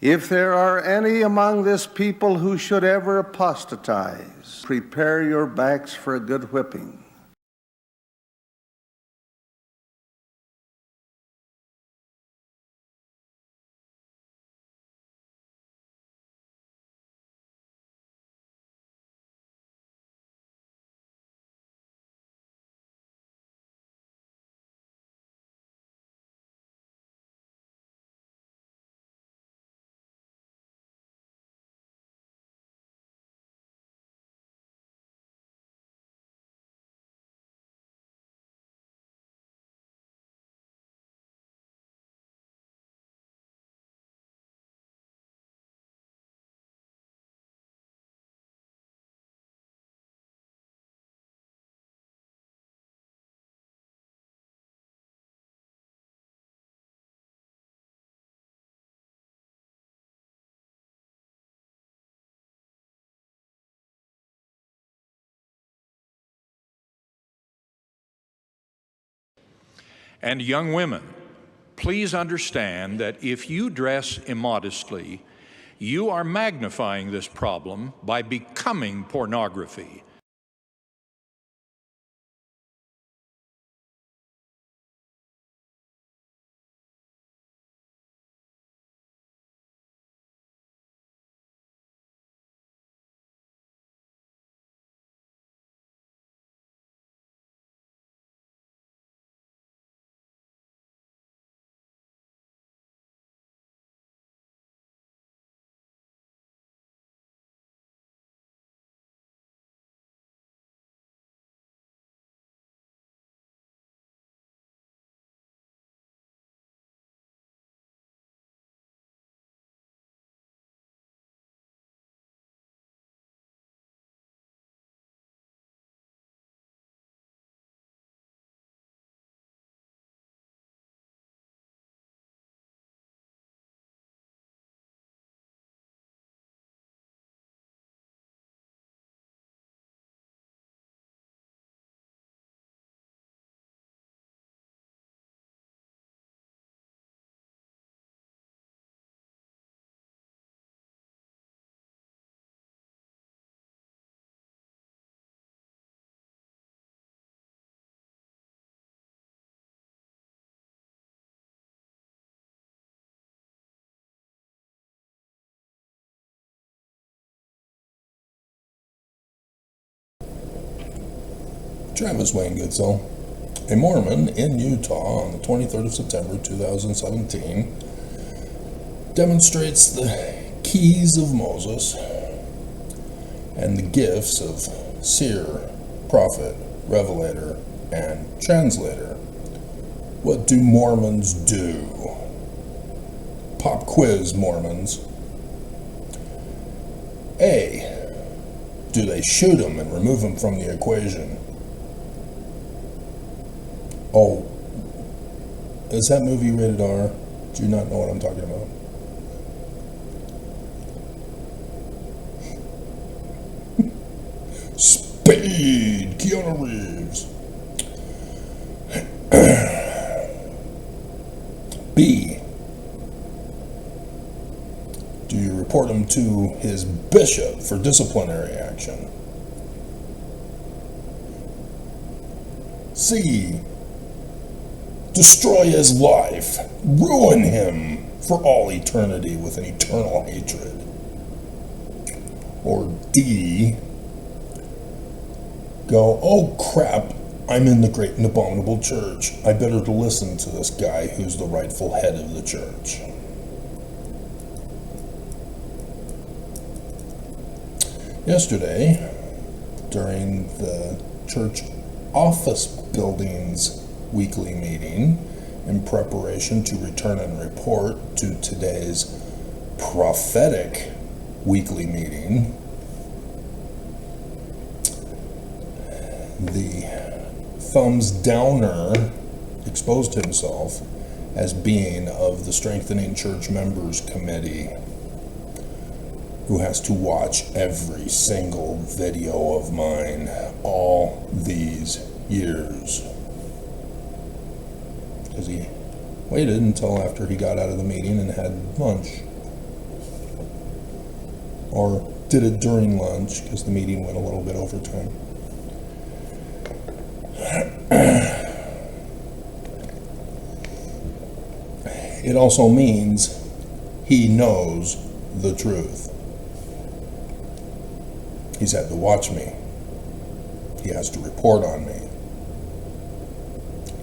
If there are any among this people who should ever apostatize, prepare your backs for a good whipping. And young women, please understand that if you dress immodestly, you are magnifying this problem by becoming pornography. Travis Wayne Goodsell, a Mormon in Utah on the 23rd of September 2017, demonstrates the keys of Moses and the gifts of seer, prophet, revelator, and translator. What do Mormons do? Pop quiz, Mormons. A. Do they shoot them and remove them from the equation? Oh, is that movie rated R? Do you not know what I'm talking about? Speed, Keanu Reeves. B. Do you report him to his bishop for disciplinary action? C. Destroy his life, ruin him for all eternity with an eternal hatred. Or D. Go, oh crap, I'm in the great and abominable church. I better to listen to this guy who's the rightful head of the church. Yesterday, during the church office building's weekly meeting, in preparation to return and report to today's prophetic weekly meeting, the thumbs downer exposed himself as being of the Strengthening Church Members Committee, who has to watch every single video of mine all these years. Because he waited until after he got out of the meeting and had lunch. or did it during lunch because the meeting went a little bit over time. It also means he knows the truth. He's had to watch me. He has to report on me.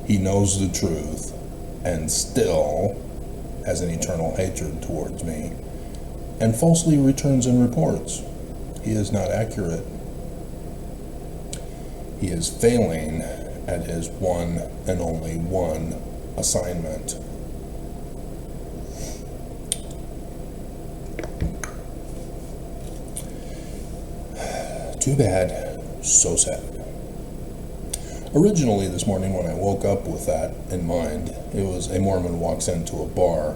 He knows the truth and still has an eternal hatred towards me and falsely returns and reports. He is not accurate. He is failing at his one and only one assignment. Too bad, so sad. Originally this morning when I woke up with that in mind, it was a Mormon walks into a bar.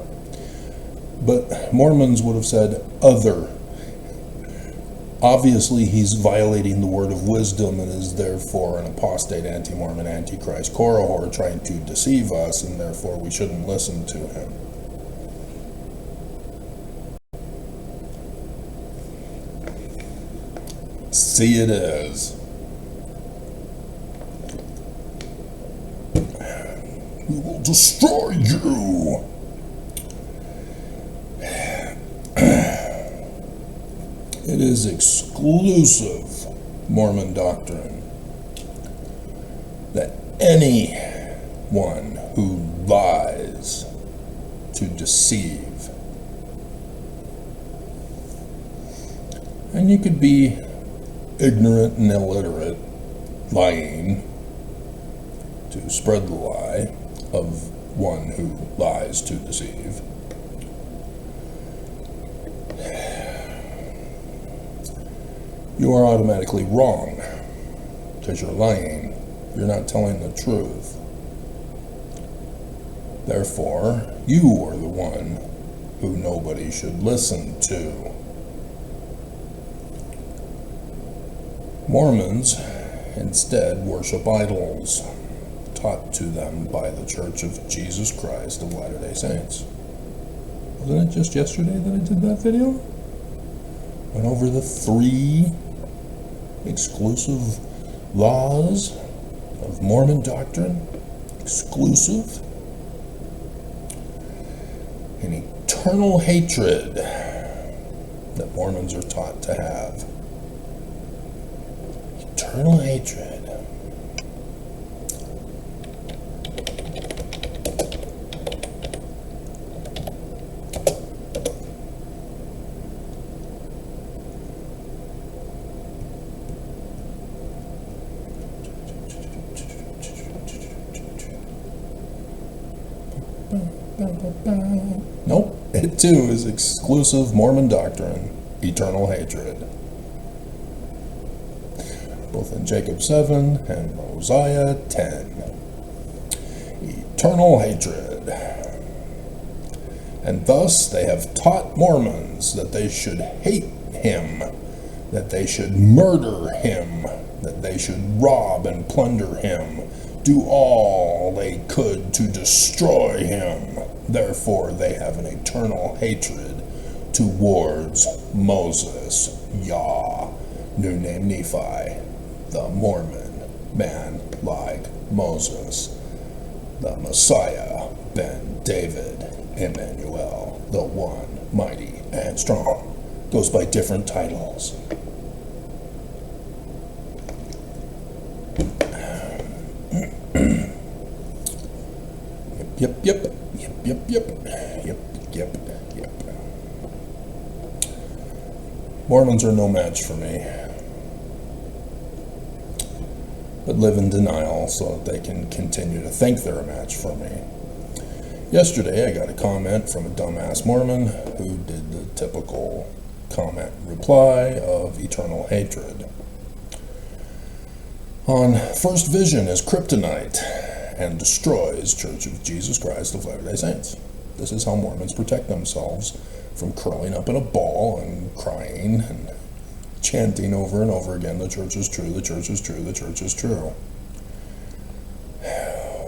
But Mormons would have said other. Obviously he's violating the word of wisdom and is therefore an apostate, anti-Mormon, antichrist, Korahor trying to deceive us, and therefore we shouldn't listen to him. See it is. We will destroy you. It is exclusive Mormon doctrine that anyone who lies to deceive, and you could be ignorant and illiterate, lying to spread the lie of one who lies to deceive. You are automatically wrong because you're lying. You're not telling the truth. Therefore, you are the one who nobody should listen to. Mormons instead worship idols taught to them by the Church of Jesus Christ of Latter-day Saints. Wasn't it just yesterday that I did that video? Went over the 3 exclusive laws of Mormon doctrine. Exclusive. An eternal hatred that Mormons are taught to have. Eternal hatred. Nope, it too is exclusive Mormon doctrine, eternal hatred. Both in Jacob 7 and Mosiah 10. Eternal hatred. And thus they have taught Mormons that they should hate him, that they should murder him, that they should rob and plunder him, do all they could to destroy him. Therefore they have an eternal hatred towards Moses, Yah, new name Nephi, the Mormon man like Moses, the Messiah, Ben David, Emmanuel, the one mighty and strong, goes by different titles. Yep. Mormons are no match for me, but live in denial so that they can continue to think they're a match for me. Yesterday I got a comment from a dumbass Mormon who did the typical comment reply of eternal hatred. On first vision is kryptonite and destroys Church of Jesus Christ of Latter-day Saints. This is how Mormons protect themselves from curling up in a ball and crying and chanting over and over again, the church is true, the church is true, the church is true.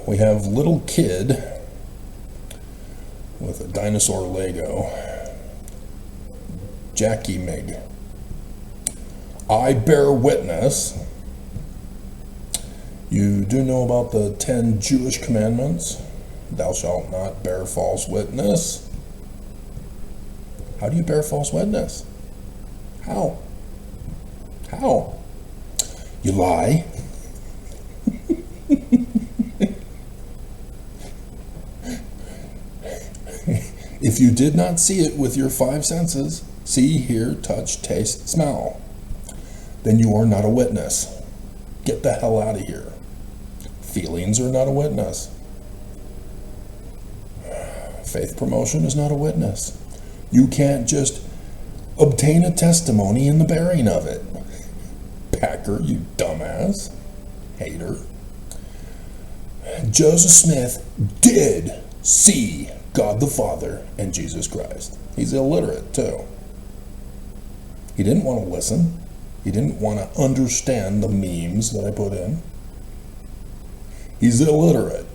We have little kid with a dinosaur Lego Jackie Mig. I bear witness. You do know about the 10 Jewish commandments? Thou shalt not bear false witness. How do you bear false witness? How? How? You lie. If you did not see it with your 5 senses, see, hear, touch, taste, smell, then you are not a witness. Get the hell out of here. Feelings are not a witness. Faith promotion is not a witness. You can't just obtain a testimony in the bearing of it. Packer, you dumbass. Hater. Joseph Smith did see God the Father and Jesus Christ. He's illiterate too. He didn't want to listen. He didn't want to understand the memes that I put in. He's illiterate.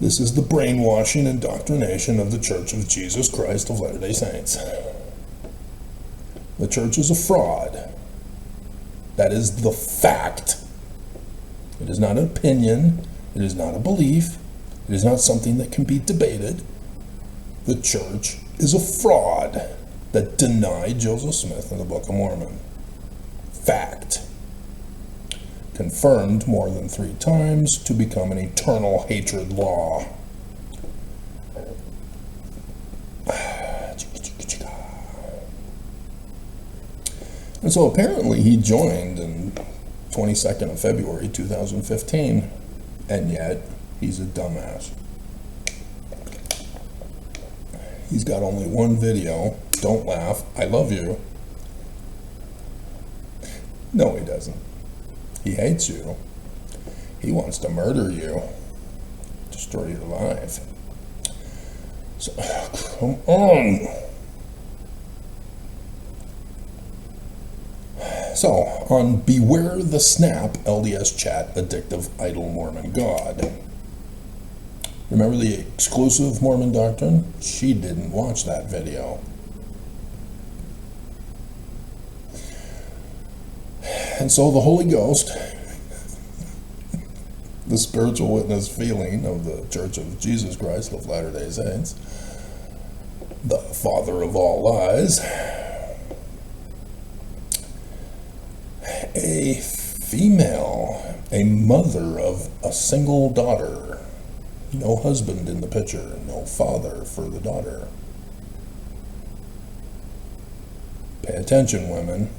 This is the brainwashing and indoctrination of the Church of Jesus Christ of Latter-day Saints. The church is a fraud. That is the fact. It is not an opinion. It is not a belief. It is not something that can be debated. The church is a fraud that denied Joseph Smith in the Book of Mormon. Fact. Confirmed more than 3 times to become an eternal hatred law. And so apparently he joined in 22nd of February 2015, and yet he's a dumbass. He's got only 1 video. Don't laugh. I love you. No, he doesn't. He hates you. He wants to murder you. Destroy your life. So, come on. So, on Beware the Snap, LDS Chat, Addictive Idol Mormon God. Remember the exclusive Mormon doctrine? She didn't watch that video. And so the Holy Ghost, the spiritual witness feeling of the Church of Jesus Christ of Latter-day Saints, the father of all lies, a female, a mother of a single daughter, no husband in the picture, no father for the daughter. Pay attention, women.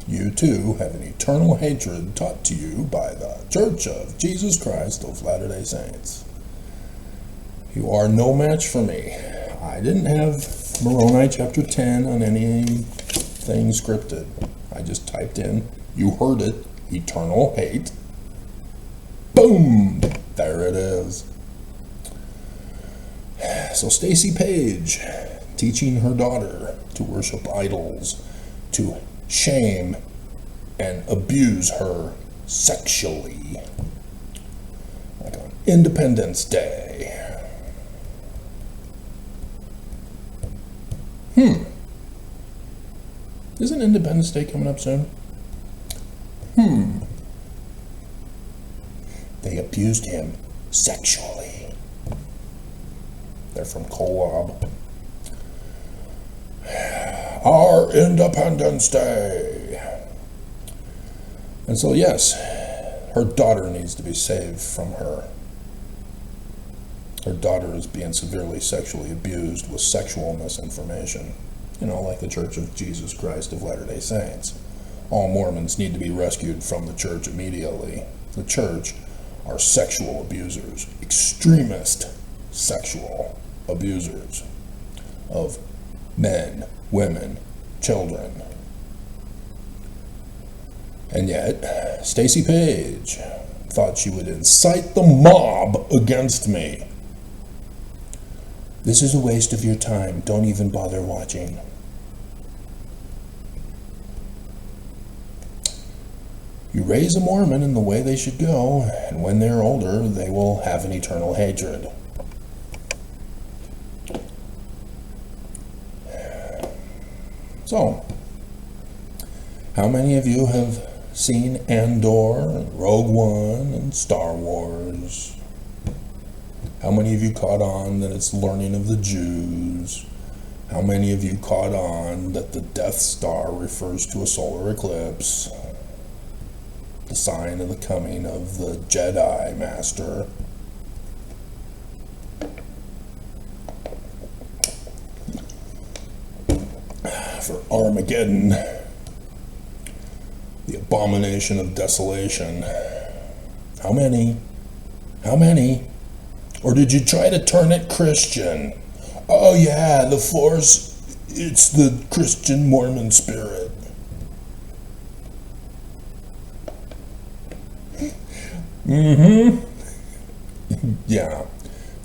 You too have an eternal hatred taught to you by the Church of Jesus Christ of Latter-day Saints. You are no match for me. I didn't have Moroni chapter 10 on anything scripted. I just typed in, you heard it, eternal hate. Boom! There it is. So Stacy Page, teaching her daughter to worship idols, to shame and abuse her sexually, like on Independence Day. Isn't Independence Day coming up soon? They abused him sexually. They're from Kolob. Our Independence Day. And so, yes, her daughter needs to be saved from her. Her daughter is being severely sexually abused with sexual misinformation. You know, like the Church of Jesus Christ of Latter-day Saints. All Mormons need to be rescued from the church immediately. The church are sexual abusers, extremist sexual abusers of men, women, children. And yet, Stacy Page thought she would incite the mob against me. This is a waste of your time. Don't even bother watching. You raise a Mormon in the way they should go, and when they're older, they will have an eternal hatred. So, how many of you have seen Andor, and Rogue One, and Star Wars? How many of you caught on that it's learning of the Jews? How many of you caught on that the Death Star refers to a solar eclipse? The sign of the coming of the Jedi Master. For Armageddon, the abomination of desolation. How many? How many? Or did you try to turn it Christian? Oh yeah, the Force, it's the Christian Mormon spirit. Yeah,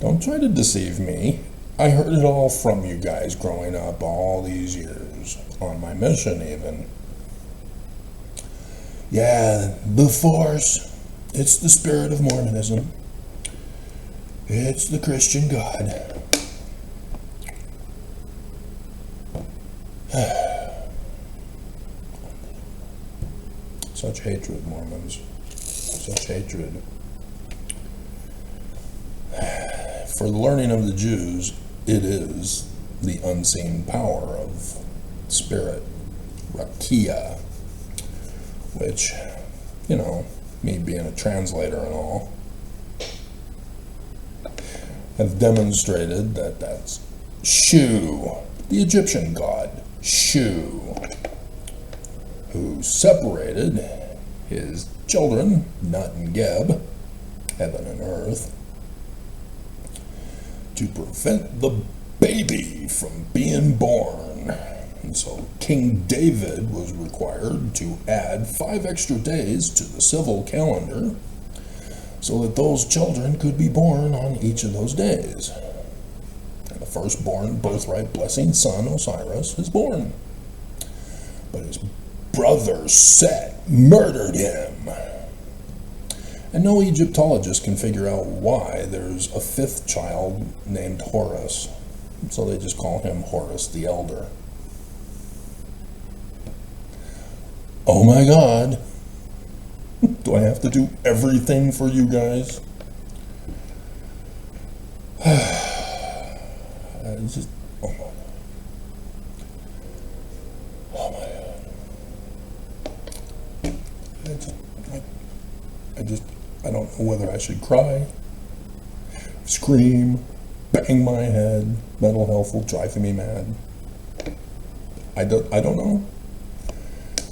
don't try to deceive me. I heard it all from you guys growing up all these years, on my mission even. Yeah, the Force, it's the spirit of Mormonism. It's the Christian God. Such hatred, Mormons. Such hatred. For the learning of the Jews, it is the unseen power of spirit, rakia, which, you know, me being a translator and all, have demonstrated that that's Shu, the Egyptian god, Shu, who separated his children, Nut and Geb, heaven and earth, to prevent the baby from being born. And so King David was required to add 5 extra days to the civil calendar so that those children could be born on each of those days. And the firstborn birthright blessing son, Osiris, is born. But his brother Set murdered him. And no Egyptologist can figure out why there's a 5th child named Horus. So they just call him Horus the Elder. Oh my God. Do I have to do everything for you guys? Oh my God. I don't know whether I should cry, scream, bang my head. Mental health will drive me mad. I don't know.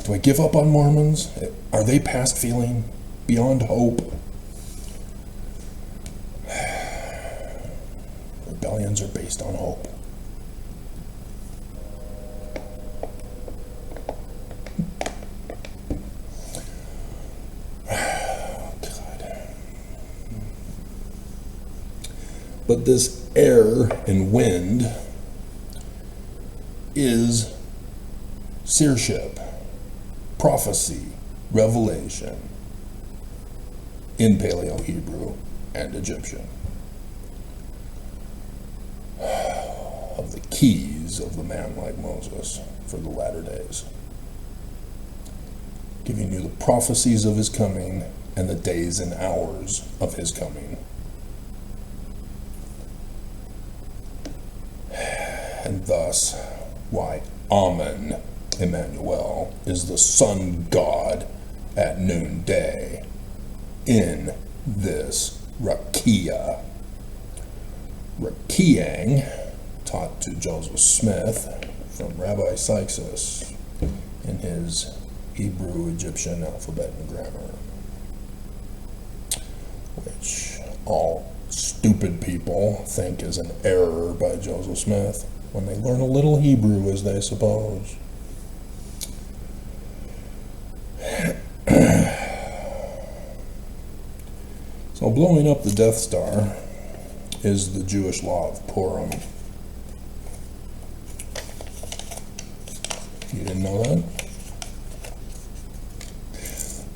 Do I give up on Mormons? Are they past feeling? Beyond hope? Rebellions are based on hope. But this air and wind is seership, prophecy, revelation in Paleo-Hebrew and Egyptian of the keys of the man like Moses for the latter days, giving you the prophecies of his coming and the days and hours of his coming. And thus, why Amen, Emmanuel, is the sun god at noonday in this Rakia. Rakiang, taught to Joseph Smith from Rabbi Sykes in his Hebrew-Egyptian alphabet and grammar, which all stupid people think is an error by Joseph Smith when they learn a little Hebrew, as they suppose. So blowing up the Death Star is the Jewish law of Purim. You didn't know that?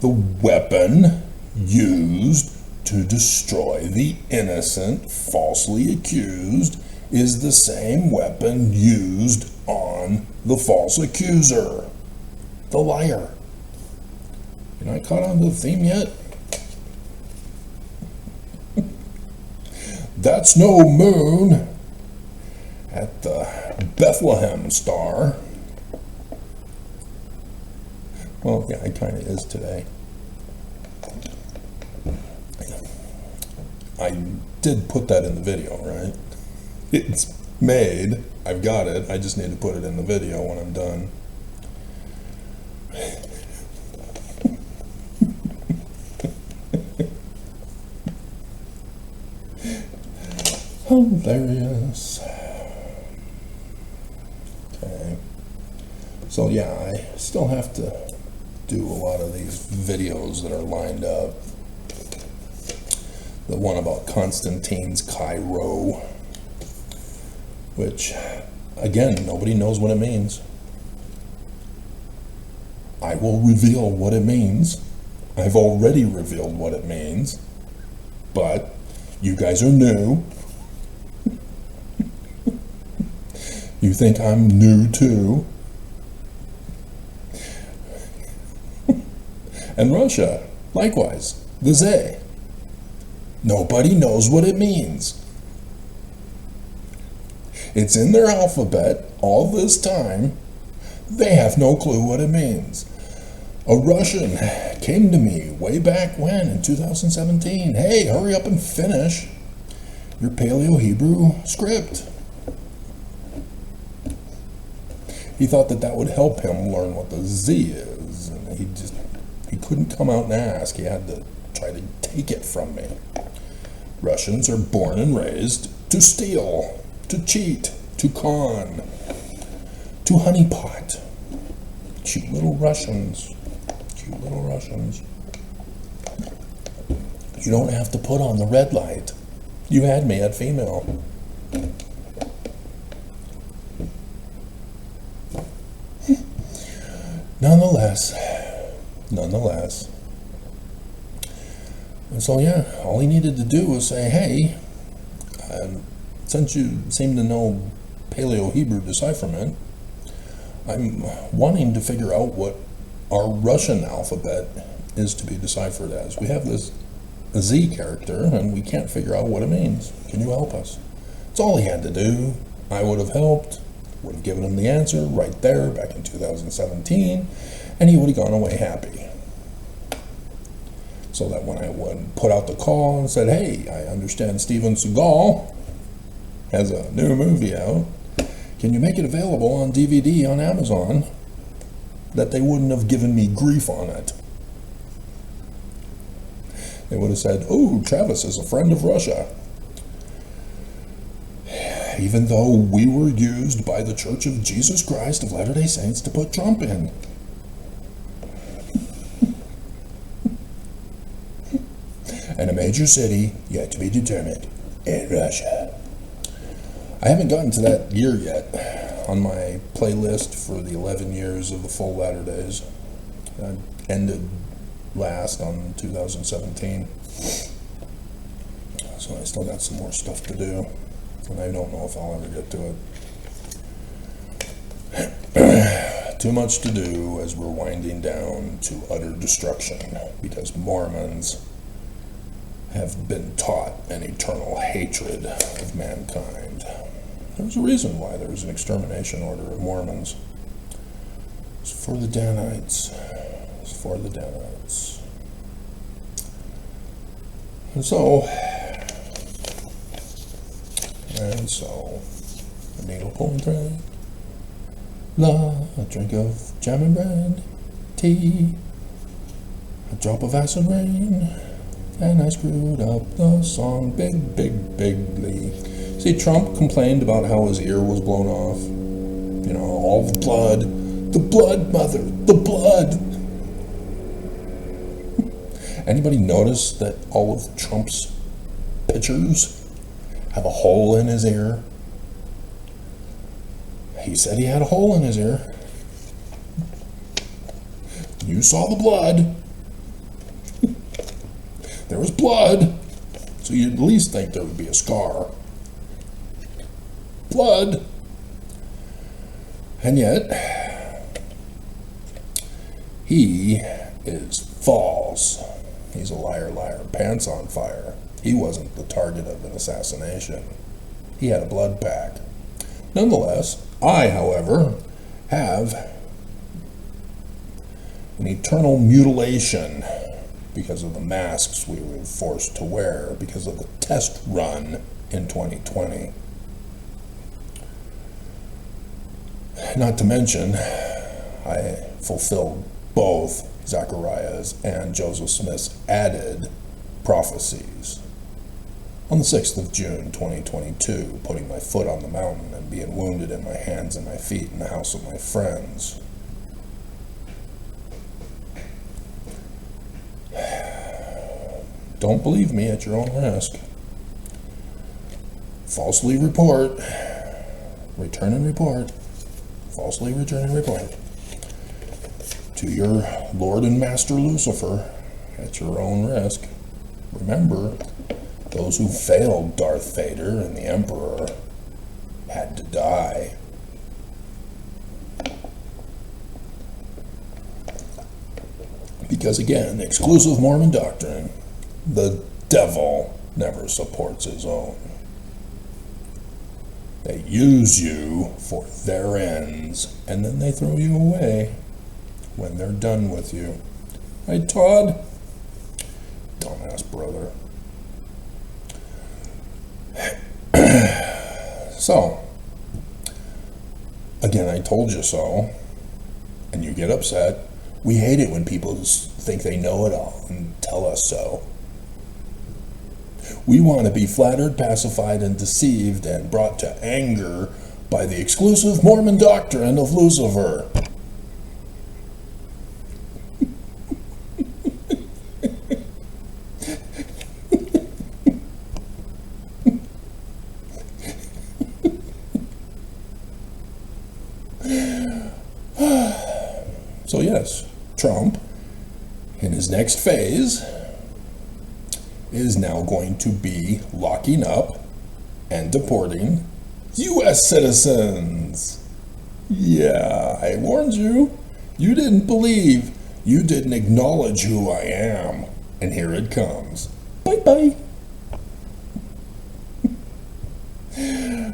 The weapon used to destroy the innocent falsely accused is the same weapon used on down the false accuser, the liar. You're not caught on to the theme yet? That's no moon at the Bethlehem star. Well, yeah, it kind of is today. I did put that in the video, right? It's made. I've got it. I just need to put it in the video when I'm done. Hilarious. Okay. So yeah, I still have to do a lot of these videos that are lined up. The one about Constantine's Cairo, which, again, nobody knows what it means. I will reveal what it means. I've already revealed what it means, but you guys are new. You think I'm new too? And Russia, likewise, the Z. Nobody knows what it means. It's in their alphabet all this time. They have no clue what it means. A Russian came to me way back when, in 2017. Hey, hurry up and finish your Paleo-Hebrew script. He thought that would help him learn what the Z is, and he couldn't come out and ask. He had to try to take it from me. Russians are born and raised to steal, to cheat, to con, to honeypot. Cute little Russians. Cute little Russians. You don't have to put on the red light. You had me at female. Nonetheless. And so yeah, all he needed to do was say, hey, since you seem to know Paleo-Hebrew decipherment, I'm wanting to figure out what our Russian alphabet is to be deciphered as. We have this Z character, and we can't figure out what it means. Can you help us? That's all he had to do. I would have helped, would have given him the answer right there back in 2017, and he would have gone away happy. So that when I would put out the call and said, hey, I understand Steven Seagal has a new movie out. Can you make it available on DVD on Amazon? That they wouldn't have given me grief on it. They would have said, oh, Travis is a friend of Russia. Even though we were used by the Church of Jesus Christ of Latter-day Saints to put Trump in. And a major city yet to be determined in Russia. I haven't gotten to that year yet on my playlist for the 11 years of the full Latter Days. I ended last on 2017. So I still got some more stuff to do, and I don't know if I'll ever get to it. Too much to do as we're winding down to utter destruction, because Mormons have been taught an eternal hatred of mankind. There's a reason why there was an extermination order of Mormons. It's for the Danites. It's for the Danites. And so, a needle pulling thread, a drink of jam and bread, tea, a drop of acid rain, and I screwed up the song bigly. See, Trump complained about how his ear was blown off. You know, all the blood, mother, the blood. Anybody notice that all of Trump's pictures have a hole in his ear? He said he had a hole in his ear. You saw the blood. There was blood, so you'd at least think there would be a scar. Blood. And yet, he is false. He's a liar, liar, pants on fire. He wasn't the target of an assassination. He had a blood pact. Nonetheless, I, however, have an eternal mutilation because of the masks we were forced to wear because of the test run in 2020. Not to mention, I fulfilled both Zechariah's and Joseph Smith's added prophecies. On the 6th of June, 2022, putting my foot on the mountain and being wounded in my hands and my feet in the house of my friends. Don't believe me at your own risk. Falsely report, return and report, falsely return and report to your Lord and Master Lucifer at your own risk. Remember, those who failed Darth Vader and the Emperor had to die. Because again, exclusive Mormon doctrine, the devil never supports his own. They use you for their ends, and then they throw you away when they're done with you. Hey, Todd? Dumbass brother. So, again, I told you so, and you get upset. We hate it when people think they know it all and tell us so. We want to be flattered, pacified, and deceived and brought to anger by the exclusive Mormon doctrine of Lucifer. So yes, Trump, in his next phase, is now going to be locking up and deporting U.S. citizens. Yeah, I warned you. You didn't believe. You didn't acknowledge who I am. And here it comes. Bye-bye.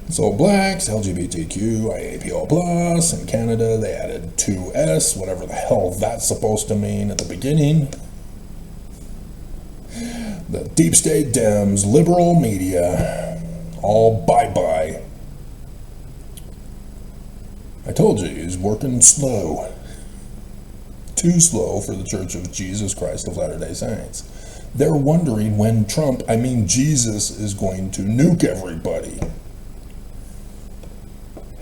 So blacks, LGBTQ, IAPO+, in Canada, they added 2S, whatever the hell that's supposed to mean at the beginning. The deep state Dems, liberal media, all bye-bye. I told you, he's working slow. Too slow for the Church of Jesus Christ of Latter-day Saints. They're wondering when Jesus, is going to nuke everybody.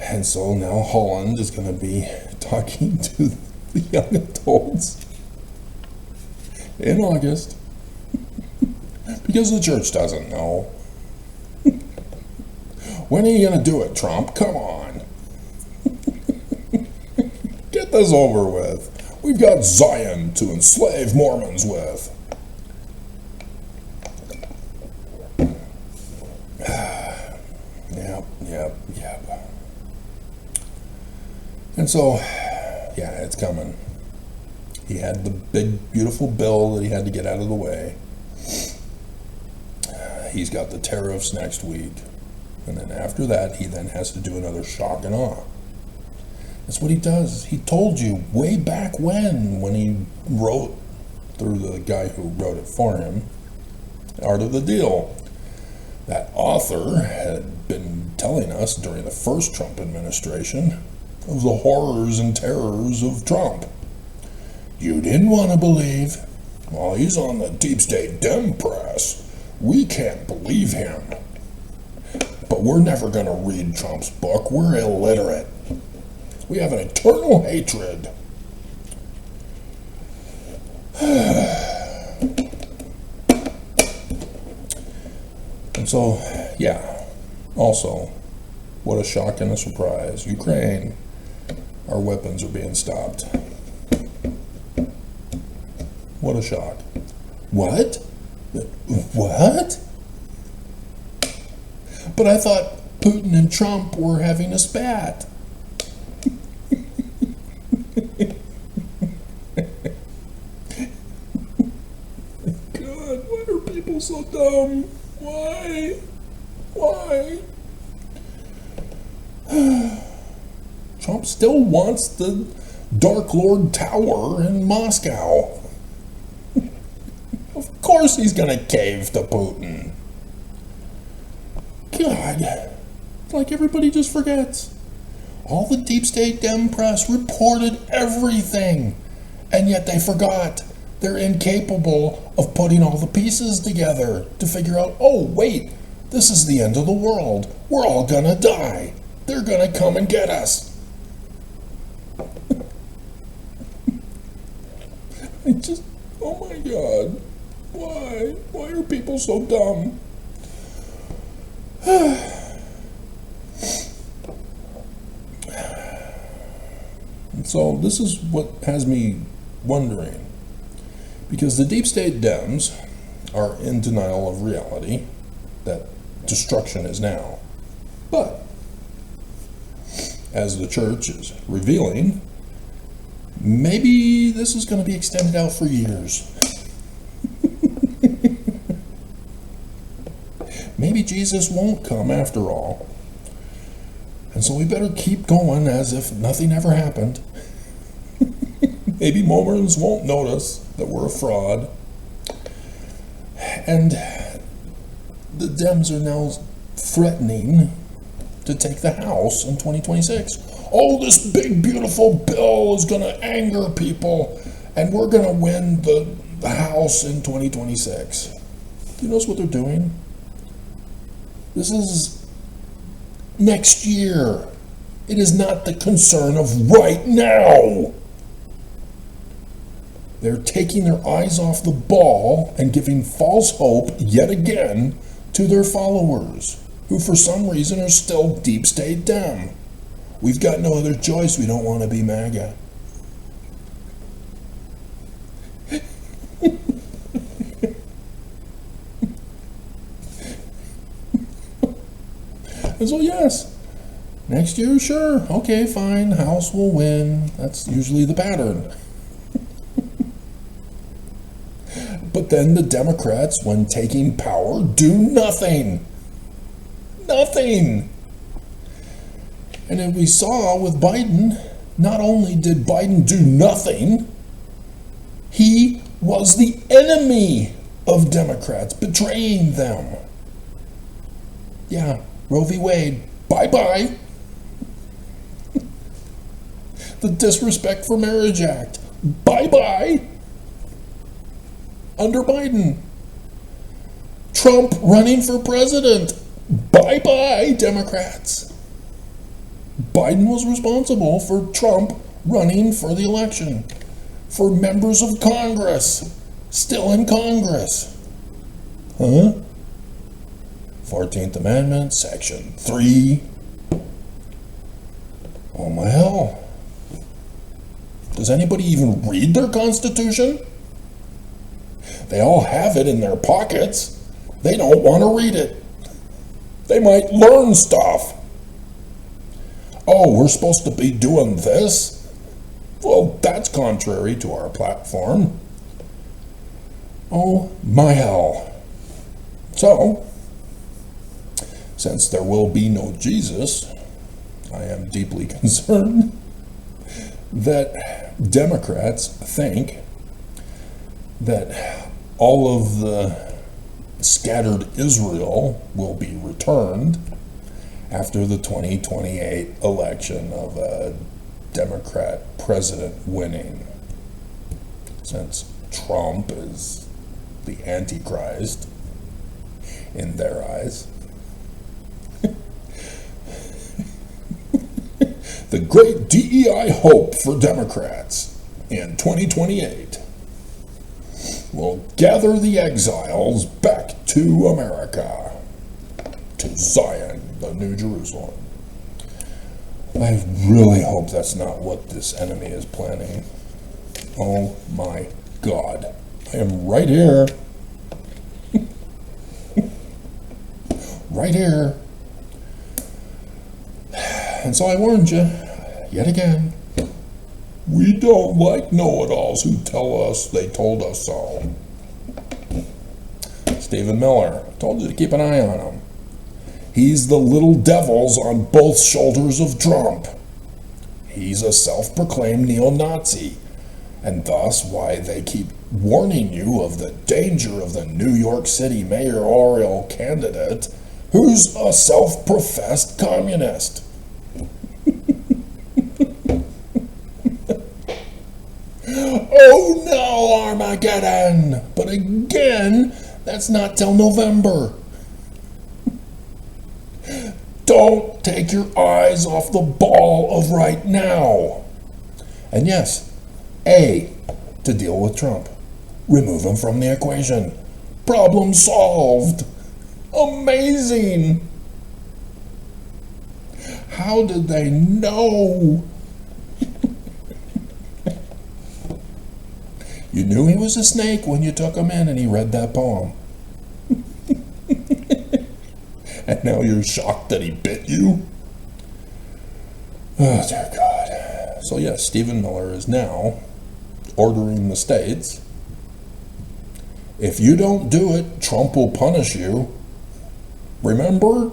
And so now Holland is going to be talking to the young adults in August. Because the church doesn't know. When are you going to do it, Trump? Come on. Get this over with. We've got Zion to enslave Mormons with. Yep. And so, yeah, it's coming. He had the big, beautiful bill that he had to get out of the way. He's got the tariffs next week. And then after that, he then has to do another shock and awe. That's what he does. He told you way back when he wrote, through the guy who wrote it for him, Art of the Deal. That author had been telling us during the first Trump administration of the horrors and terrors of Trump. You didn't want to believe. Well, he's on the deep state Dem press. We can't believe him. But we're never going to read Trump's book. We're illiterate. We have an eternal hatred. And so, yeah, also, what a shock and a surprise. Ukraine, our weapons are being stopped. What a shock. What? What? But I thought Putin and Trump were having a spat. so dumb. Why? Why? Trump still wants the Dark Lord Tower in Moscow. Of course he's gonna cave to Putin. God, it's like everybody just forgets. All the deep state Dem press reported everything, and yet they forgot. They're incapable of putting all the pieces together to figure out, oh wait, this is the end of the world. We're all gonna die. They're gonna come and get us. I just, oh my God, why? Why are people so dumb? And so this is what has me wondering, because the deep state Dems are in denial of reality, that destruction is now. But as the church is revealing, maybe this is going to be extended out for years. Maybe Jesus won't come after all. And so we better keep going as if nothing ever happened. Maybe Mormons won't notice that we're a fraud. And the Dems are now threatening to take the House in 2026. Oh, this big, beautiful bill is going to anger people, and we're going to win the House in 2026. Do you notice what they're doing? This is next year. It is not the concern of right now. They're taking their eyes off the ball and giving false hope yet again to their followers, who for some reason are still deep state Dem. We've got no other choice. We don't want to be MAGA. And so yes, next year, sure, okay, fine, House will win. That's usually the pattern. But then the Democrats, when taking power, do nothing. Nothing. And as we saw with Biden, not only did Biden do nothing, he was the enemy of Democrats, betraying them. Yeah, Roe v. Wade, bye-bye. The Disrespect for Marriage Act, bye-bye. Under Biden. Trump running for president, bye-bye, Democrats. Biden was responsible for Trump running for the election, for members of Congress, still in Congress. Huh? 14th Amendment, Section 3. Oh my hell. Does anybody even read their Constitution? They all have it in their pockets. They don't want to read it. They might learn stuff. Oh, we're supposed to be doing this? Well, that's contrary to our platform. Oh my hell. So, since there will be no Jesus, I am deeply concerned that Democrats think that all of the scattered Israel will be returned after the 2028 election of a Democrat president winning, since Trump is the Antichrist in their eyes. The great DEI hope for Democrats in 2028 will gather the exiles back to America, to Zion, the New Jerusalem. I really hope that's not what this enemy is planning. Oh my God. I am right here. Right here. And so I warned you, yet again, we don't like know-it-alls who tell us they told us so. It's Stephen Miller. I told you to keep an eye on him. He's the little devils on both shoulders of Trump. He's a self-proclaimed neo-Nazi, and thus why they keep warning you of the danger of the New York City mayoral candidate who's a self-professed communist. Oh no, Armageddon! But again, that's not till November. Don't take your eyes off the ball of right now. And yes, A, to deal with Trump. Remove him from the equation. Problem solved. Amazing. How did they know? You knew he was a snake when you took him in and he read that poem. And now you're shocked that he bit you? Oh, dear God. So yes, Stephen Miller is now ordering the states, if you don't do it, Trump will punish you. Remember?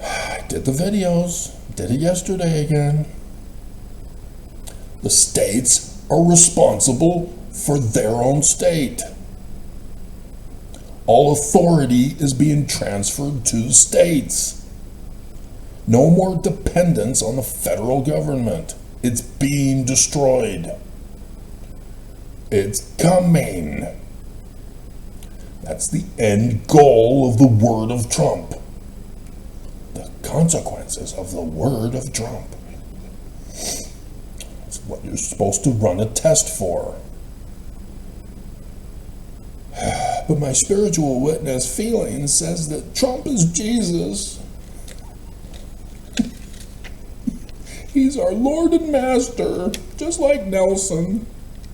I did the videos. Did it yesterday again. The states are responsible for their own state. All authority is being transferred to the states. No more dependence on the federal government. It's being destroyed. It's coming. That's the end goal of the word of Trump. The consequences of the word of Trump. It's what you're supposed to run a test for. But my spiritual witness feeling says that Trump is Jesus. He's our Lord and Master, just like Nelson,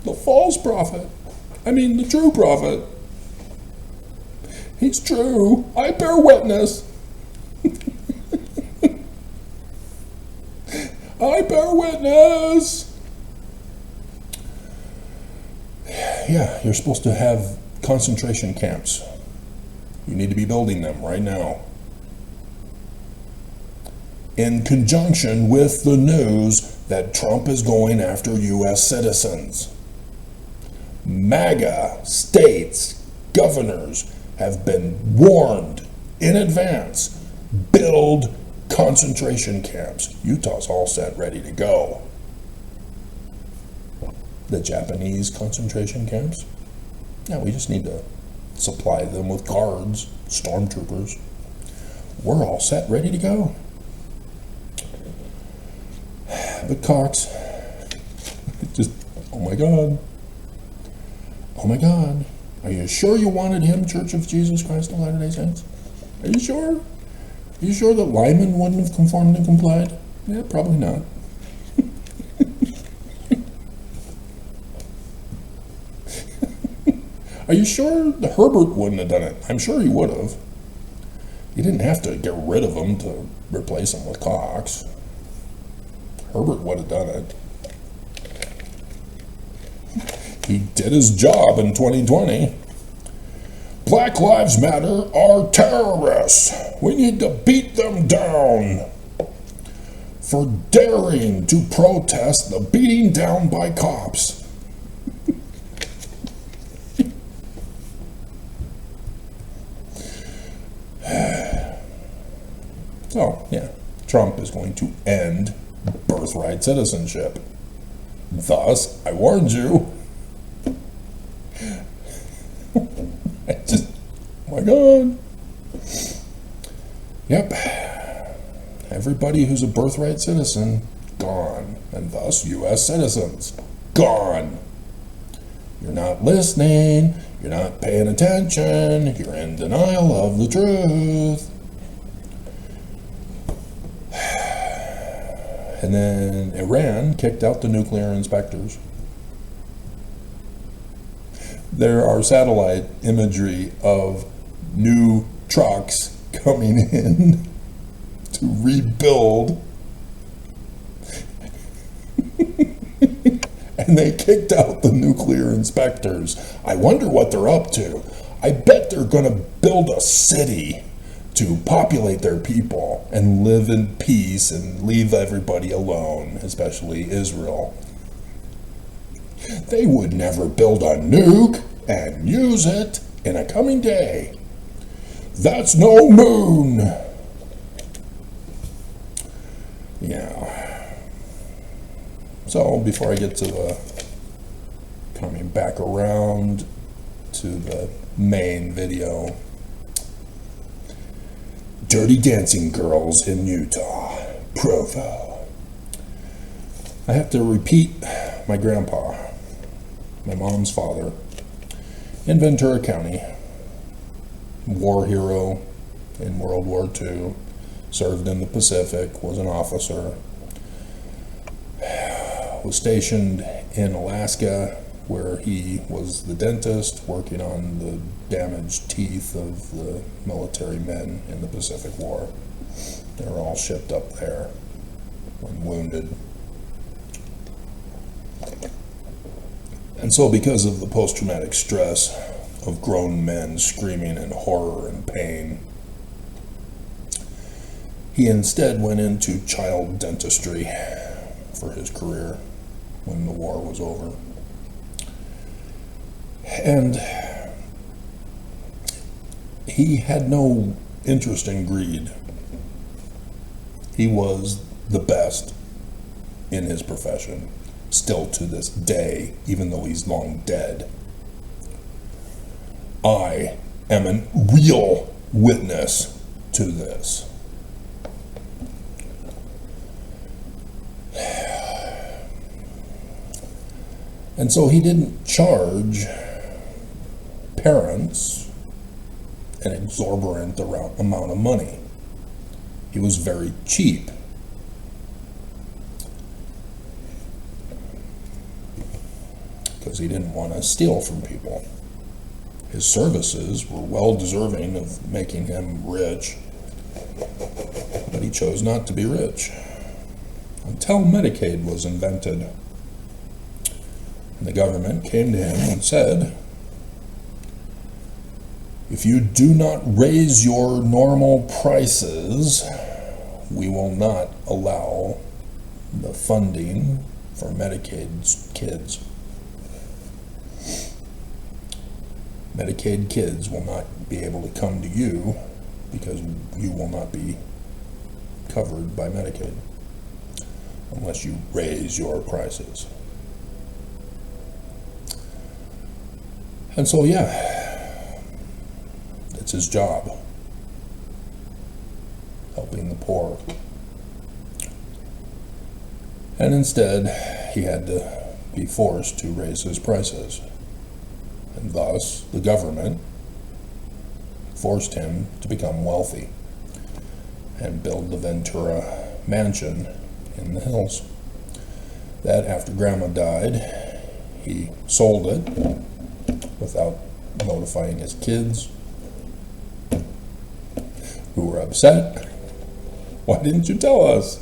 the false prophet. The true prophet. He's true. I bear witness. I bear witness. Yeah, you're supposed to have concentration camps. You need to be building them right now. In conjunction with the news that Trump is going after U.S. citizens. MAGA states, governors have been warned in advance. Build concentration camps. Utah's all set, ready to go. The Japanese concentration camps? Yeah, we just need to supply them with guards, stormtroopers. We're all set, ready to go. But Cox, oh my God. Oh my God. Are you sure you wanted him, Church of Jesus Christ of Latter-day Saints? Are you sure? Are you sure that Lyman wouldn't have conformed and complied? Yeah, probably not. Are you sure Herbert wouldn't have done it? I'm sure he would have. You didn't have to get rid of him to replace him with Cox. Herbert would have done it. He did his job in 2020. Black Lives Matter are terrorists. We need to beat them down for daring to protest the beating down by cops. So, yeah, Trump is going to end birthright citizenship. Thus, I warned you. Oh my God. Yep. Everybody who's a birthright citizen, gone. And thus, U.S. citizens, gone. You're not listening. You're not paying attention. You're in denial of the truth. And then Iran kicked out the nuclear inspectors. There are satellite imagery of new trucks coming in to rebuild. and they kicked out the nuclear inspectors. I wonder what they're up to. I bet they're going to build a city to populate their people and live in peace and leave everybody alone, especially Israel. They would never build a nuke and use it in a coming day. That's no moon. Yeah. So before I get to the coming back around to the main video, Dirty Dancing Girls in Utah, Provo. I have to repeat my grandpa, my mom's father, in Ventura County, war hero in World War II, served in the Pacific, was an officer, was stationed in Alaska, where he was the dentist working on the damaged teeth of the military men in the Pacific War. They were all shipped up there when wounded. And so because of the post-traumatic stress of grown men screaming in horror and pain, he instead went into child dentistry for his career when the war was over. And he had no interest in greed. He was the best in his profession, still to this day, even though he's long dead. I am a real witness to this. And so he didn't charge parents an exorbitant amount of money. He was very cheap. Because he didn't want to steal from people. His services were well deserving of making him rich, but he chose not to be rich until Medicaid was invented. And the government came to him and said, if you do not raise your normal prices, we will not allow the funding for Medicaid's kids. Medicaid kids will not be able to come to you because you will not be covered by Medicaid unless you raise your prices. And so, yeah, it's his job, helping the poor. And instead, he had to be forced to raise his prices. And thus, the government forced him to become wealthy and build the Ventura mansion in the hills. That, after Grandma died, he sold it without notifying his kids, who were upset. Why didn't you tell us?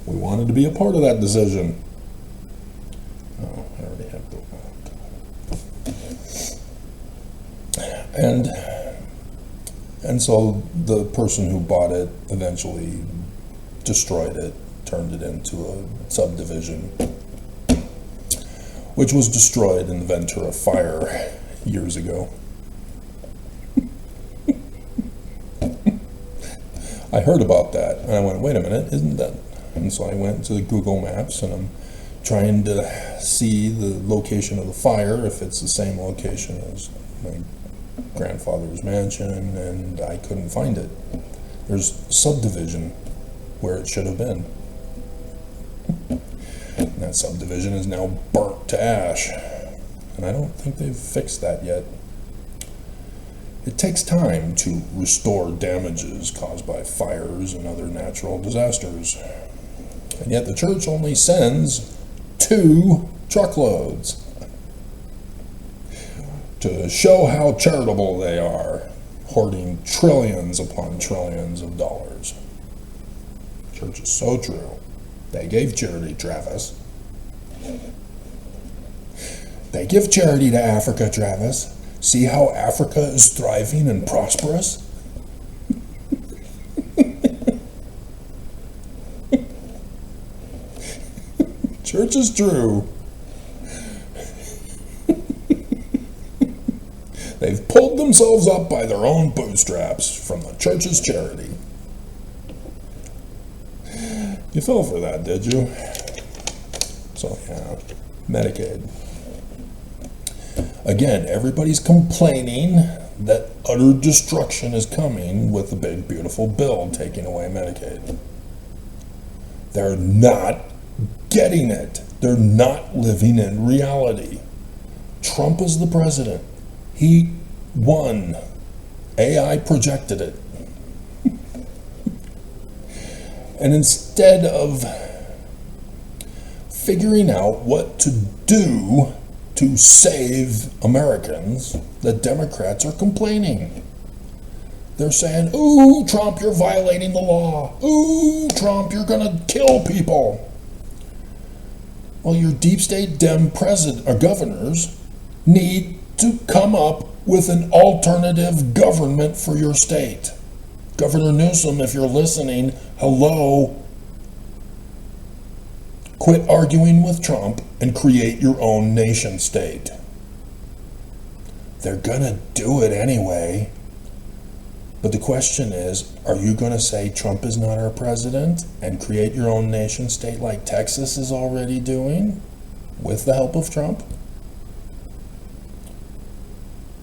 We wanted to be a part of that decision. Oh, I already have the... And so the person who bought it eventually destroyed it, turned it into a subdivision, which was destroyed in the Ventura fire years ago. I heard about that, and I went, wait a minute, isn't that... And so I went to Google Maps, and I'm trying to see the location of the fire, if it's the same location as my grandfather's mansion, and I couldn't find it. There's subdivision where it should have been. And that subdivision is now burnt to ash, and I don't think they've fixed that yet. It takes time to restore damages caused by fires and other natural disasters. And yet the church only sends 2 truckloads to show how charitable they are, hoarding trillions upon trillions of dollars. Church is so true. They gave charity, Travis. They give charity to Africa, Travis. See how Africa is thriving and prosperous? Church is true. They've pulled themselves up by their own bootstraps from the church's charity. You fell for that, did you? So, yeah, Medicaid. Again, everybody's complaining that utter destruction is coming with the big, beautiful bill taking away Medicaid. They're not getting it. They're not living in reality. Trump is the president. He won. AI projected it. And instead of figuring out what to do to save Americans, the Democrats are complaining. They're saying, ooh, Trump, you're violating the law. Ooh, Trump, you're going to kill people. Well, your deep state Dem president or governors need to come up with an alternative government for your state. Governor Newsom, if you're listening, hello. Quit arguing with Trump and create your own nation state. They're gonna do it anyway. But the question is, are you gonna say Trump is not our president and create your own nation state like Texas is already doing with the help of Trump?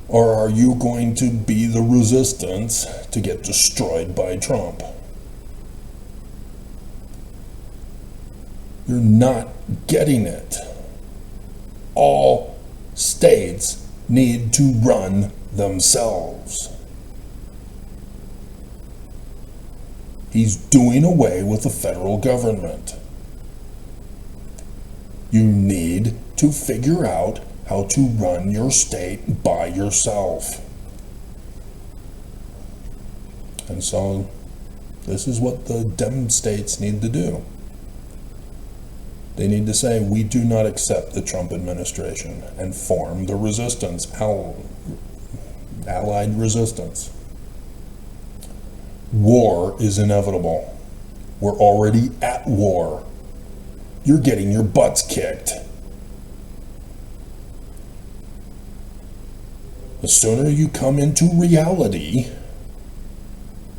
Or are you going to be the resistance to get destroyed by Trump? You're not getting it. All states need to run themselves. He's doing away with the federal government. You need to figure out how to run your state by yourself. And so this is what the Dem states need to do. They need to say, we do not accept the Trump administration, and form the resistance, allied resistance. War is inevitable. We're already at war. You're getting your butts kicked. The sooner you come into reality,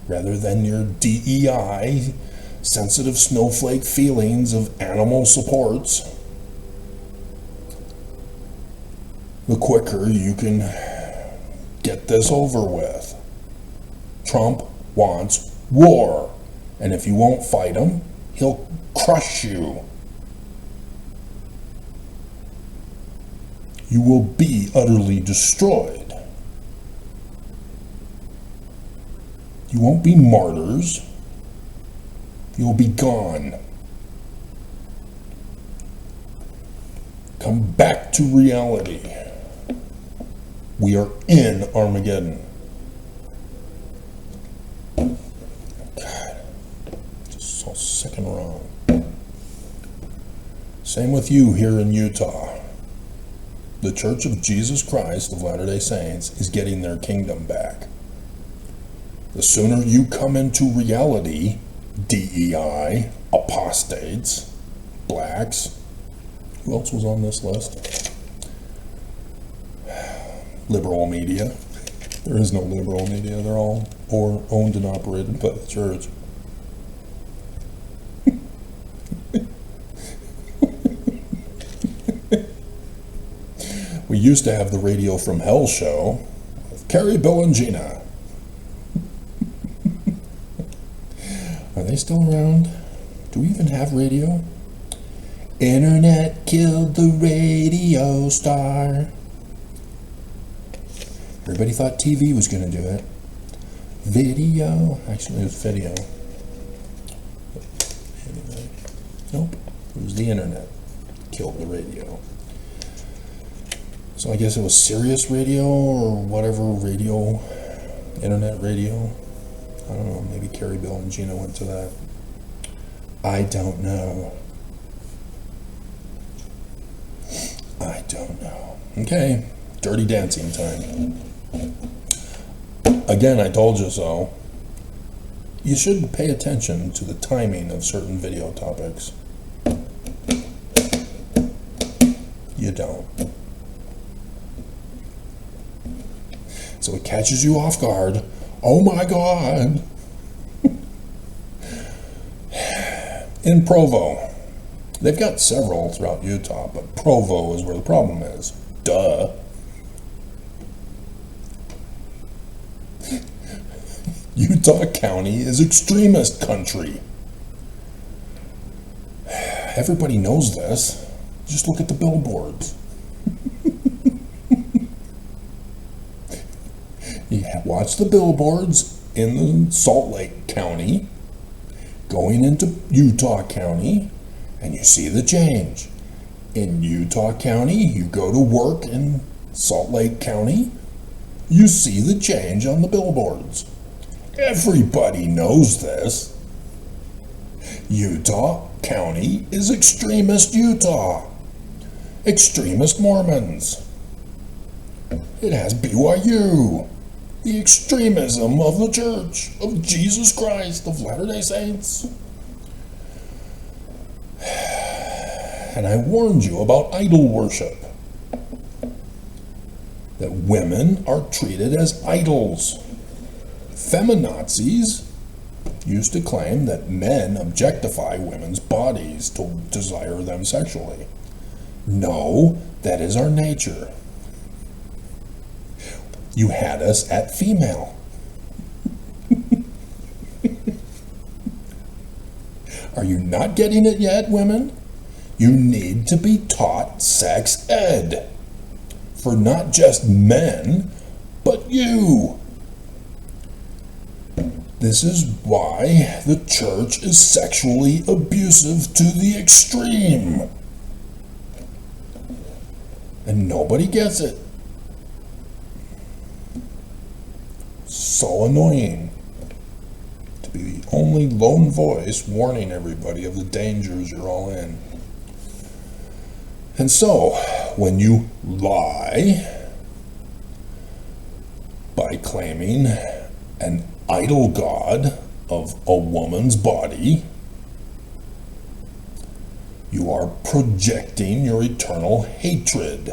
rather than your DEI, sensitive snowflake feelings of animal supports, the quicker you can get this over with. Trump wants war, and if you won't fight him, he'll crush you. You will be utterly destroyed. You won't be martyrs. You'll be gone. Come back to reality. We are in Armageddon. God, just so sick and wrong. Same with you here in Utah. The Church of Jesus Christ of Latter-day Saints is getting their kingdom back. The sooner you come into reality, DEI, apostates, blacks, who else was on this list? Liberal media. There is no liberal media. They're all owned and operated by the church. We used to have the Radio from Hell show with Carrie, Bill, and Gina. Are they still around? Do we even have radio? Internet killed the radio star. Everybody thought TV was going to do it. Video. Actually, it was video. Nope. It was the internet. Killed the radio. So I guess it was Sirius Radio or whatever radio. Internet radio. I don't know, maybe Carrie, Bill, and Gina went to that. I don't know. I don't know. Okay, dirty dancing time. Again, I told you so. You should pay attention to the timing of certain video topics. You don't. So it catches you off guard. Oh my God. In Provo. They've got several throughout Utah, but Provo is where the problem is. Duh. Utah County is extremist country. Everybody knows this. Just look at the billboards. You watch the billboards in the Salt Lake County, going into Utah County, and you see the change. In Utah County, you go to work in Salt Lake County, you see the change on the billboards. Everybody knows this. Utah County is extremist Utah. Extremist Mormons. It has BYU. The extremism of the Church of Jesus Christ of Latter-day Saints. And I warned you about idol worship. That women are treated as idols. Feminazis used to claim that men objectify women's bodies to desire them sexually. No, that is our nature. You had us at female. Are you not getting it yet, women? You need to be taught sex ed. For not just men, but you. This is why the church is sexually abusive to the extreme. And nobody gets it. So annoying to be the only lone voice warning everybody of the dangers you're all in. And so, when you lie by claiming an idol god of a woman's body, you are projecting your eternal hatred.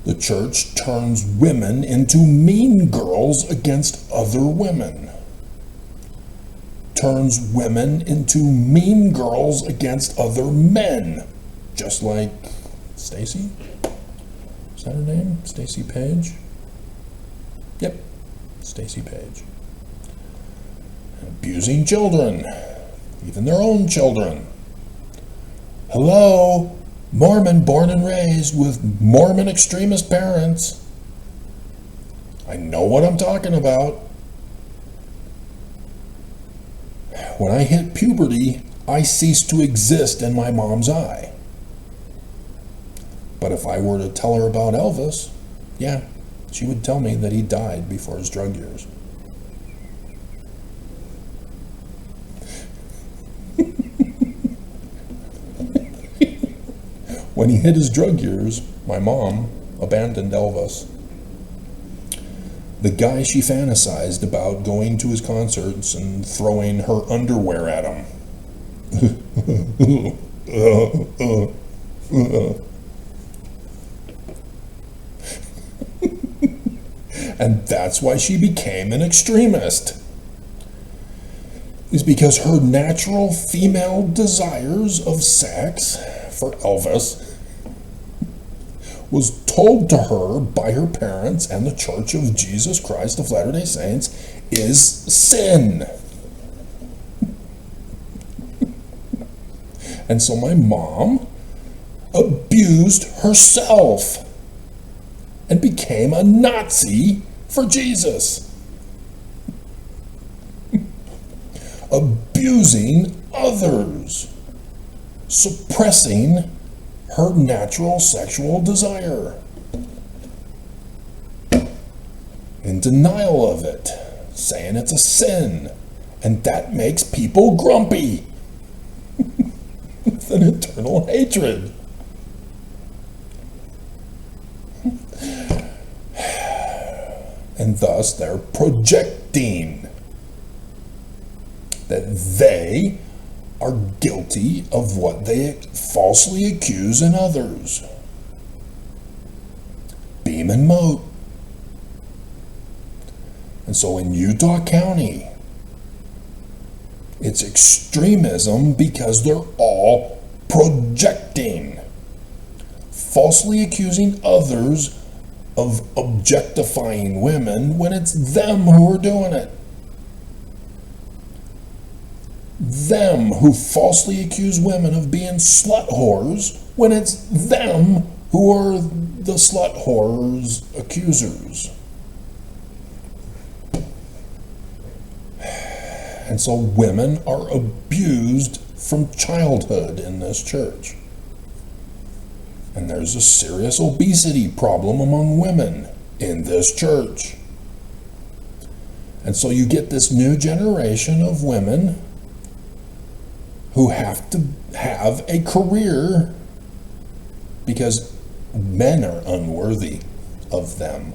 The church turns women into mean girls against other women. Turns women into mean girls against other men. Just like Stacy? Is that her name? Stacy Page? Yep, Stacy Page. Abusing children, even their own children. Hello? Mormon born and raised with Mormon extremist parents. I know what I'm talking about. When I hit puberty, I ceased to exist in my mom's eye. But if I were to tell her about Elvis, yeah, she would tell me that he died before his drug years. When he hit his drug years, my mom abandoned Elvis. The guy she fantasized about going to his concerts and throwing her underwear at him. And that's why she became an extremist. Is because her natural female desires of sex for Elvis was told to her by her parents and the Church of Jesus Christ of Latter-day Saints is sin. And so my mom abused herself and became a Nazi for Jesus. Abusing others, suppressing her natural sexual desire, in denial of it, saying it's a sin, and that makes people grumpy with an eternal hatred. And thus they're projecting that they are guilty of what they falsely accuse in others. Beam and mote. And so in Utah County, it's extremism because they're all projecting, falsely accusing others of objectifying women when it's them who are doing it. Them who falsely accuse women of being slut whores when it's them who are the slut whores accusers. And so women are abused from childhood in this church. And there's a serious obesity problem among women in this church. And so you get this new generation of women who have to have a career because men are unworthy of them.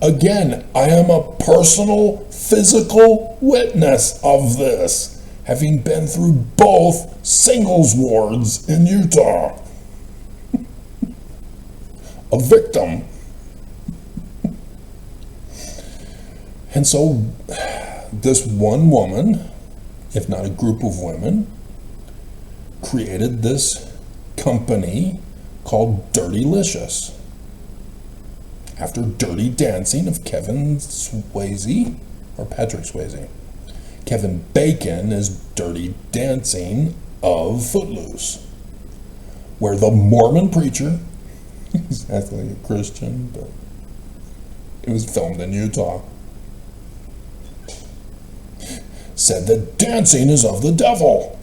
Again, I am a personal physical witness of this, having been through both singles wards in Utah. A victim. And so this one woman, if not a group of women, created this company called Dirtylicious, after Dirty Dancing of Kevin Swayze, or Patrick Swayze. Kevin Bacon is Dirty Dancing of Footloose, where the Mormon preacher, he's actually a Christian, but it was filmed in Utah, said that dancing is of the devil.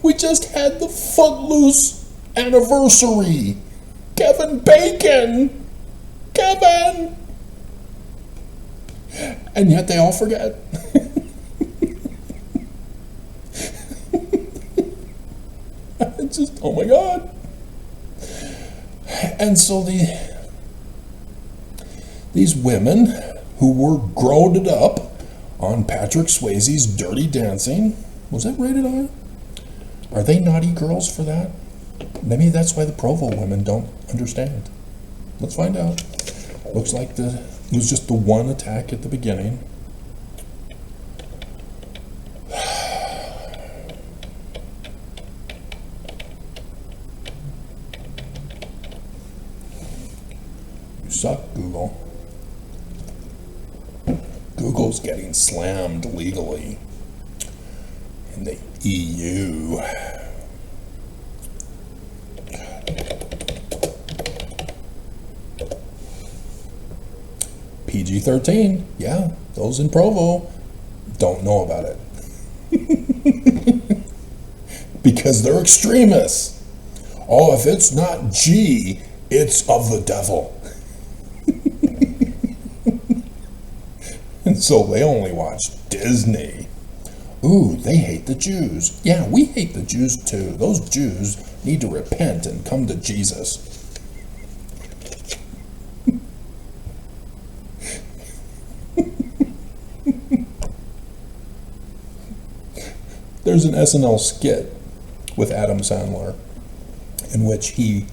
We just had the Footloose anniversary. Kevin Bacon. Kevin. And yet they all forget. It's just, oh my God. And so these women who were grown up on Patrick Swayze's Dirty Dancing, was that rated R? Are they naughty girls for that? Maybe that's why the Provo women don't understand. Let's find out. Looks like it was just the one attack at the beginning. You suck, Google. Google's getting slammed legally in the EU. PG-13, yeah, those in Provo don't know about it. Because they're extremists. Oh, if it's not G, it's of the devil. And so they only watch Disney. Ooh, they hate the Jews. Yeah, we hate the Jews too. Those Jews need to repent and come to Jesus. There's an SNL skit with Adam Sandler in which he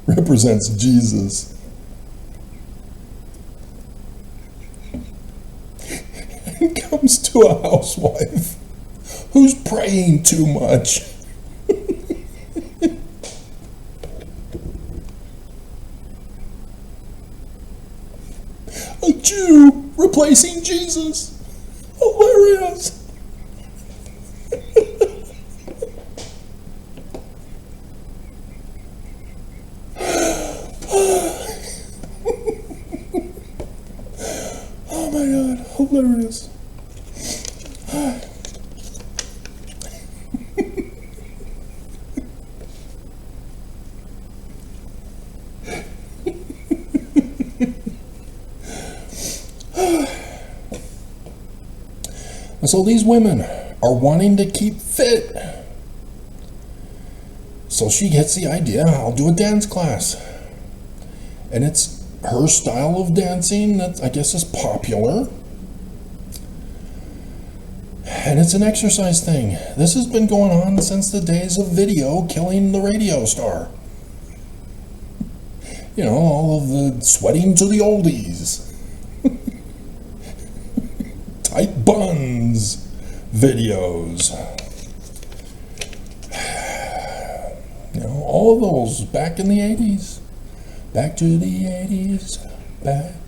represents Jesus. And comes to a housewife who's praying too much. A Jew replacing Jesus. Hilarious. Oh my God, hilarious. And so these women are wanting to keep fit. So she gets the idea, I'll do a dance class. And it's her style of dancing that I guess is popular. And it's an exercise thing. This has been going on since the days of video killing the radio star. You know, all of the sweating to the oldies. Tight buns videos. You know, all of those back in the 80s. Back to the 80s. Back to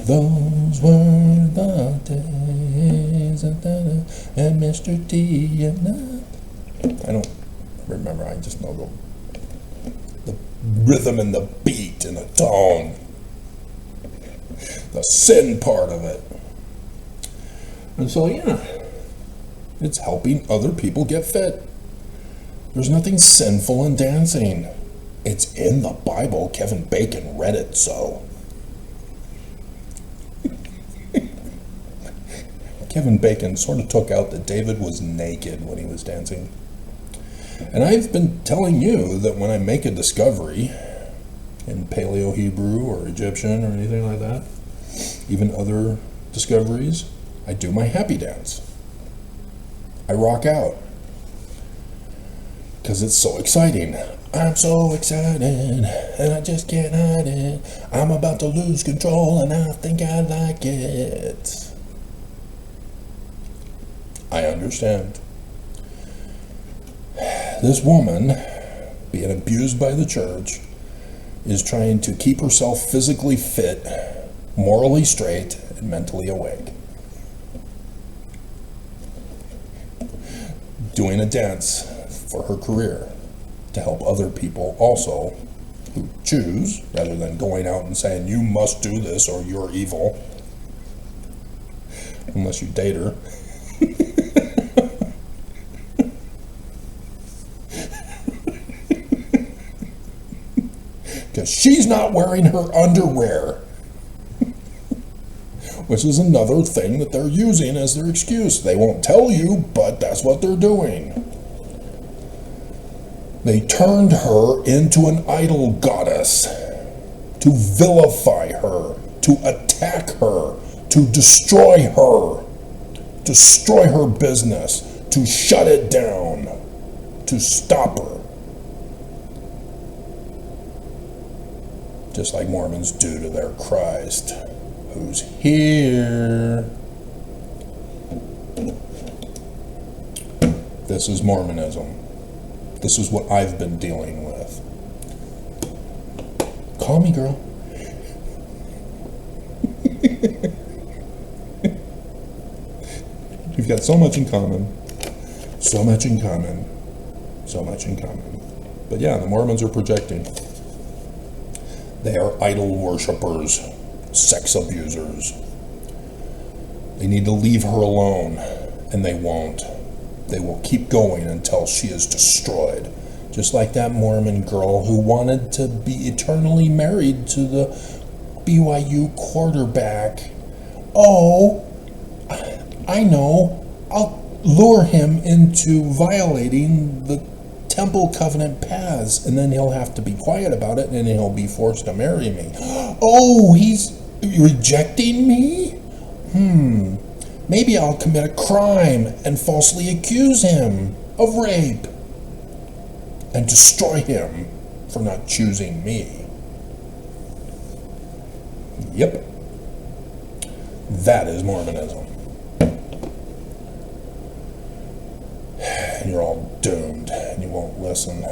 those were the days. And Mr. T and I don't remember, I just know the rhythm and the beat and the tone. The sin part of it. And so, yeah, it's helping other people get fit. There's nothing sinful in dancing. It's in the Bible. Kevin Bacon read it so. Kevin Bacon sort of took out that David was naked when he was dancing. And I've been telling you that when I make a discovery in Paleo Hebrew or Egyptian or anything like that, even other discoveries, I do my happy dance. I rock out. Because it's so exciting. I'm so excited, and I just can't hide it. I'm about to lose control, and I think I like it. I understand. This woman, being abused by the church, is trying to keep herself physically fit, morally straight, and mentally awake. Doing a dance for her career to help other people also who choose, rather than going out and saying, you must do this or you're evil, unless you date her. Because she's not wearing her underwear. Which is another thing that they're using as their excuse. They won't tell you, but that's what they're doing. They turned her into an idol goddess to vilify her, to attack her, to destroy her business, to shut it down, to stop her. Just like Mormons do to their Christ, who's here. This is Mormonism. This is what I've been dealing with. Call me, girl. We've got so much in common. So much in common. So much in common. But yeah, the Mormons are projecting. They are idol worshippers, sex abusers. They need to leave her alone, and they won't. They will keep going until she is destroyed. Just like that Mormon girl who wanted to be eternally married to the BYU quarterback. Oh, I know. I'll lure him into violating the temple covenant paths, and then he'll have to be quiet about it, and then he'll be forced to marry me. Oh, he's rejecting me? Maybe I'll commit a crime and falsely accuse him of rape and destroy him for not choosing me. Yep. That is Mormonism. And you're all doomed, and you won't listen.